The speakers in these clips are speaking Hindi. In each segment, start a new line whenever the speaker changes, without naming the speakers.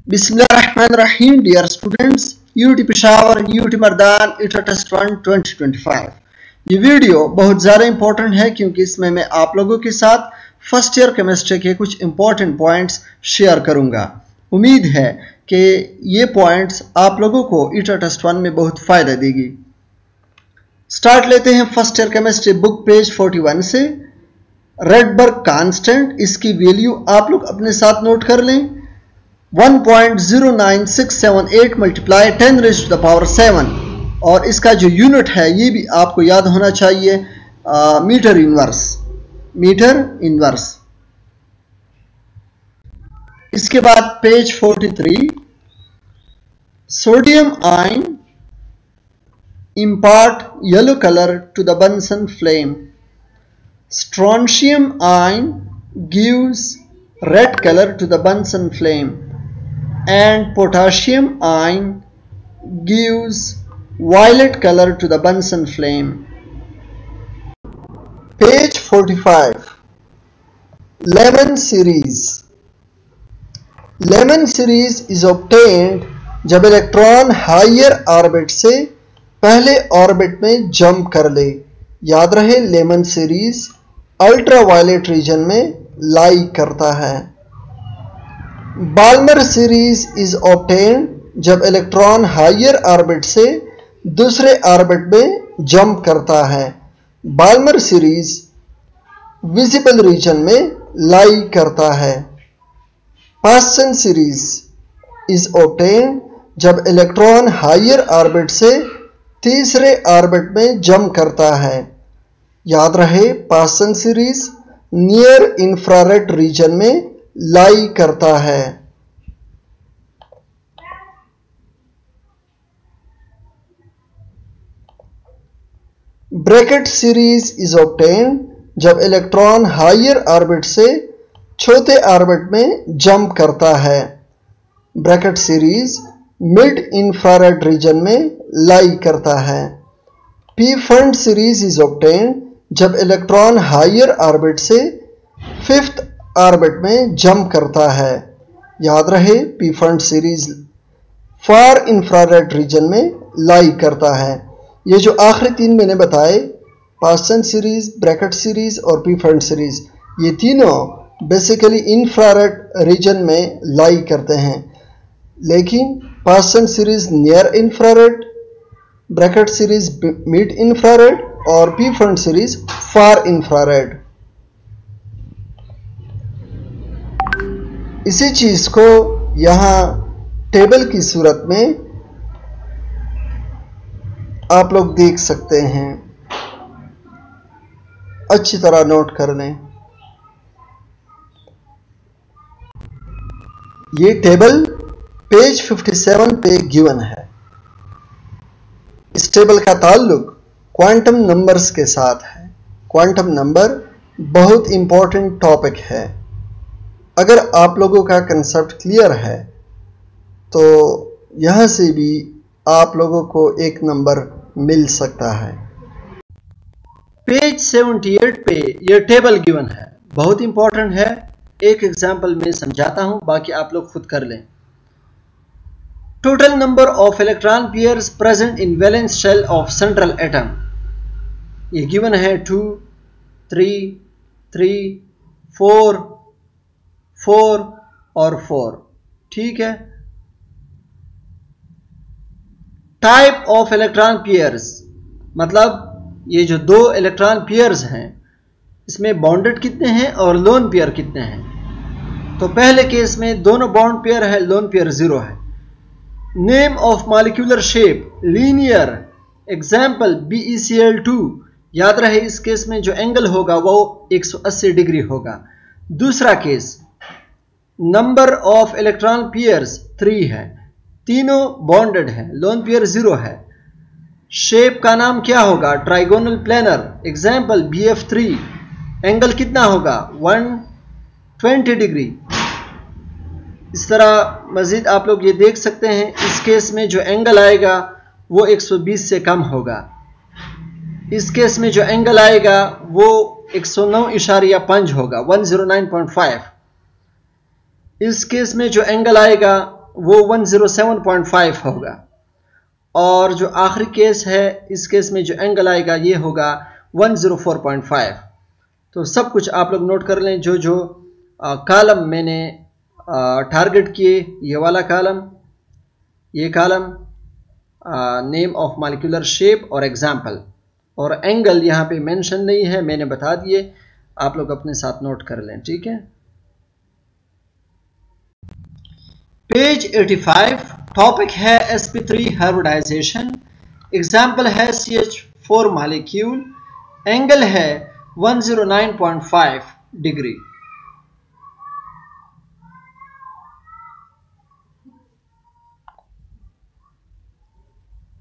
बिस्मिल्लाहिर्रहमानिर्रहीम dear students, UT Peshawar, UT Mardan, ETEA test 1 2025। ये वीडियो बहुत ज़्यादा इंपॉर्टेंट है क्योंकि इसमें मैं आप लोगों के साथ फर्स्ट ईयर केमिस्ट्री के कुछ इंपॉर्टेंट पॉइंट्स शेयर करूंगा। उम्मीद है कि ये पॉइंट्स आप लोगों को इटा टेस्ट 1 में बहुत फ़ायदा देगी। स्टार्ट लेते हैं first year chemistry book page 41 से। रेडबर्ग कांस्टेंट, इसकी वैल्यू आप लोग अपने साथ नोट कर लें। 1.09678 multiply 10 raised to the power 7 और इसका जो यूनिट है ये भी आपको याद होना चाहिए, मीटर इनवर्स। इसके बाद page 43, sodium ion impart yellow color to the Bunsen flame. Strontium ion gives red color to the Bunsen flame, and potassium ion gives violet color to the Bunsen flame. Page 45, Lemon series. Lemon series is obtained जब इलेक्ट्रॉन हायर ऑर्बिट से पहले ऑर्बिट में जंप कर ले। याद रहे, लेमन सीरीज अल्ट्रावायलेट रीजन में लाई करता है। बाल्मर सीरीज इज ऑब्टेन्ड जब इलेक्ट्रॉन हायर ऑर्बिट से दूसरे ऑर्बिट में जंप करता है। बाल्मर सीरीज विजिबल रीजन में लाई करता है। पास्सन सीरीज इज ऑब्टेन्ड जब इलेक्ट्रॉन हायर ऑर्बिट से तीसरे ऑर्बिट में जंप करता है। याद रहे, पास्सन सीरीज नियर इंफ्रारेड रीजन में लाई करता है। ब्रैकेट सीरीज इज ऑब्टेन्ड जब इलेक्ट्रॉन हायर ऑर्बिट से चौथे ऑर्बिट में जंप करता है। Bracket series mid infrared reason में लाई करता है। P fund series is obtained जब इलेक्ट्रॉन हायर ऑर्बिट से फिफ्थ ऑर्बिट में जंप करता है। याद रहे, P fund series far infrared reason में लाई करता है। ये जो आखिरी तीन मैंने बताए, पास्सन सीरीज, ब्रैकेट सीरीज और पी फंड सीरीज, ये तीनों बेसिकली इंफ्रारेड रीजन में लाई करते हैं, लेकिन Paschen series near infrared, Brackett series mid infrared और Pfund series far infrared. इसी चीज को यहां टेबल की सूरत में आप लोग देख सकते हैं। अच्छी तरह नोट कर लें। ये टेबल पेज 57 पे गिवन है। इस टेबल का ताल्लुक क्वांटम नंबर्स के साथ है। क्वांटम नंबर बहुत इंपॉर्टेंट टॉपिक है। अगर आप लोगों का कंसेप्ट क्लियर है तो यहां से भी आप लोगों को एक नंबर मिल सकता है। पेज 78 पे यह टेबल गिवन है, बहुत इंपॉर्टेंट है। एक एग्जाम्पल में समझाता हूं, बाकी आप लोग खुद कर लें। Total number of electron pairs present in valence shell of central atom, ये given है 2, 3, 3, 4, 4 और 4। ठीक है। Type of electron pairs, मतलब ये जो दो इलेक्ट्रॉन पेयर्स हैं इसमें बॉन्डेड कितने हैं और लोन पेयर कितने हैं। तो पहले केस में दोनों बॉन्ड पेयर है, लोन पेयर 0 है। Name of molecular shape linear, example BeCl2। याद रहे, इस केस में जो एंगल होगा वो 180 डिग्री होगा। दूसरा case, number of electron pairs 3 है, तीनों बॉन्डेड है, लोन पेयर 0 है। शेप का नाम क्या होगा, trigonal planar, example BF3। Angle कितना होगा, 120 डिग्री। इस तरह मजीद आप लोग ये देख सकते हैं, इस केस में जो एंगल आएगा वो 120 से कम होगा। इस केस में जो एंगल आएगा वो 109.5 होगा, 109.5। इस केस में जो एंगल आएगा वो 107.5 होगा। और जो आखिरी केस है, इस केस में जो एंगल आएगा ये होगा 104.5। तो सब कुछ आप लोग नोट कर लें, जो जो कॉलम मैंने टारगेट किए, ये वाला कॉलम, ये column, name of molecular shape और एग्जाम्पल, और एंगल यहाँ पे मेंशन नहीं है, मैंने बता दिए, आप लोग अपने साथ नोट कर लें, ठीक है। पेज 85, टॉपिक है sp3 हाइब्रिडाइजेशन, एग्जाम्पल है CH4 मॉलिक्यूल, एंगल है 109.5 degree.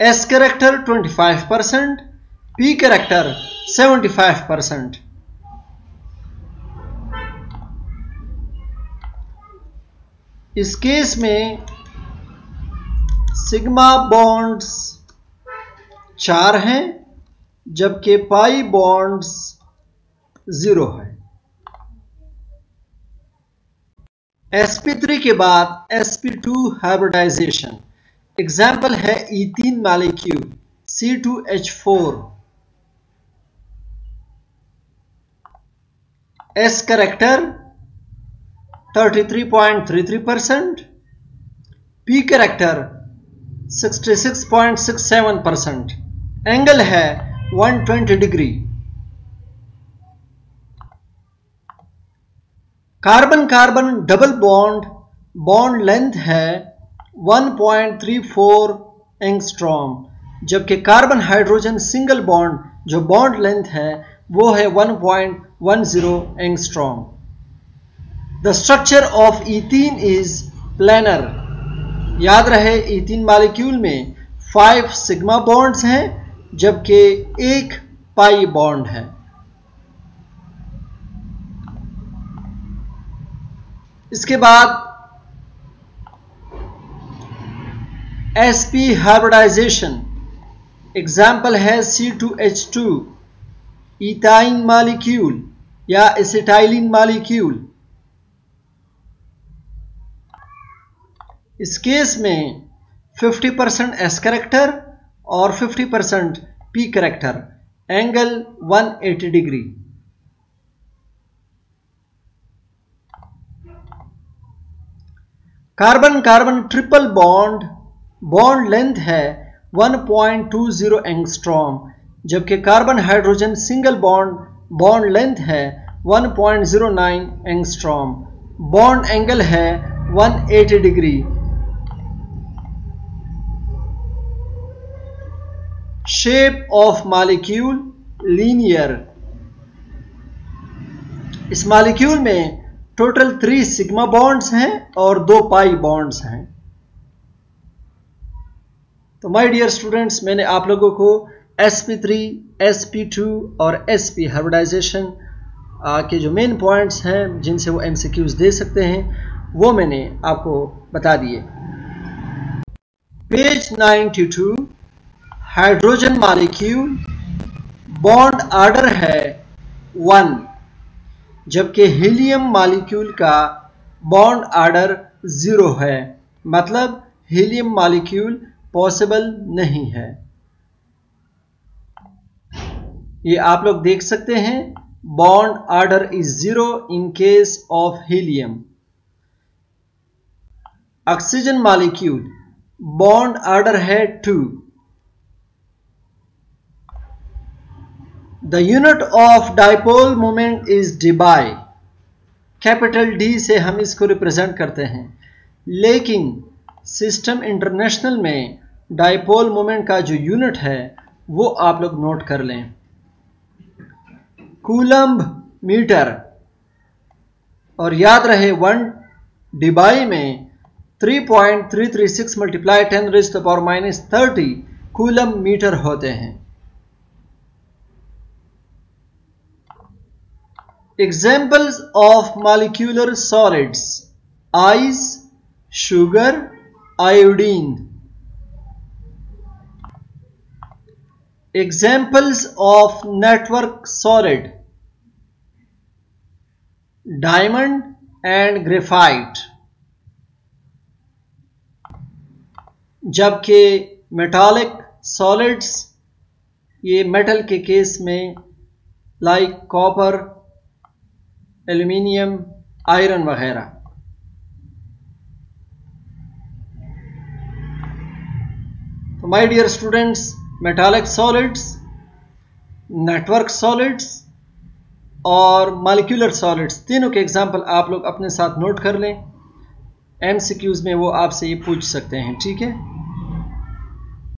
S character 25%, P character 75%। इस केस में सिग्मा बॉन्ड्स 4 हैं, जबकि पाई बॉन्ड्स 0 है। sp3 के बाद sp2 हाइब्रिडाइजेशन, एग्जाम्पल है ethene molecule C2H4, S character 33.33%, P character 66.67%, angle है 120 degree. Carbon carbon double bond, bond length है 1.34 एंगस्ट्रॉम, जबकि कार्बन हाइड्रोजन सिंगल बॉन्ड जो बॉन्ड लेंथ है वो है 1.10 angstrom. The structure of ethene is planar. याद रहे ईथीन मॉलिक्यूल में 5 सिग्मा बॉन्ड्स हैं, जबकि 1 पाई बॉन्ड है। इसके बाद sp हाइब्रिडाइजेशन, एग्जाम्पल है C2H2 इथाइन मॉलिक्यूल या एसिटाइलिन मॉलिक्यूल। इस केस में 50% S कैरेक्टर और 50% P character, angle 180 degree. Carbon carbon triple bond, bond length है 1.20 एंगस्ट्रॉम, जबकि carbon hydrogen single bond, bond length है 1.09 एंगस्ट्रॉम, बॉन्ड एंगल है 180 degree. Shape of molecule linear. इस मॉलिक्यूल में टोटल 3 सिग्मा बॉन्ड्स हैं और 2 पाई बॉन्ड्स हैं। तो माय डियर स्टूडेंट्स, मैंने आप लोगों को sp3, sp2 और sp हाइब्रिडाइजेशन के जो मेन पॉइंट्स हैं जिनसे वो MCQs दे सकते हैं वो मैंने आपको बता दिए। Page 92, hydrogen molecule, bond order है 1, जबकि हीलियम मॉलिक्यूल का बॉन्ड ऑर्डर 0 है, मतलब हीलियम मॉलिक्यूल पॉसिबल नहीं है। ये आप लोग देख सकते हैं, bond order is 0 in case of helium. Oxygen molecule, bond order है 2। The unit of dipole moment is dBi, capital D से हम इसको रिप्रेजेंट करते हैं, लेकिन सिस्टम इंटरनेशनल में डाइपोल मोमेंट का जो यूनिट है वो आप लोग नोट कर लें, कूलम्ब मीटर। और याद रहे 1 dBi में 3.336 मल्टीप्लाई 10⁻⁻30 कूलम्ब मीटर होते हैं। Examples of molecular solids: ice, sugar, iodine. Examples of network solid: diamond and graphite. जबकि मेटालिक सॉलिड्स ये मेटल के केस में लाइक कॉपर, एल्युमिनियम, आयरन वगैरह। तो my dear students, metallic solids, network solids और मॉलिक्यूलर सॉलिड्स तीनों के एग्जाम्पल आप लोग अपने साथ नोट कर लें। एमसीक्यूज में वो आपसे ये पूछ सकते हैं, ठीक है।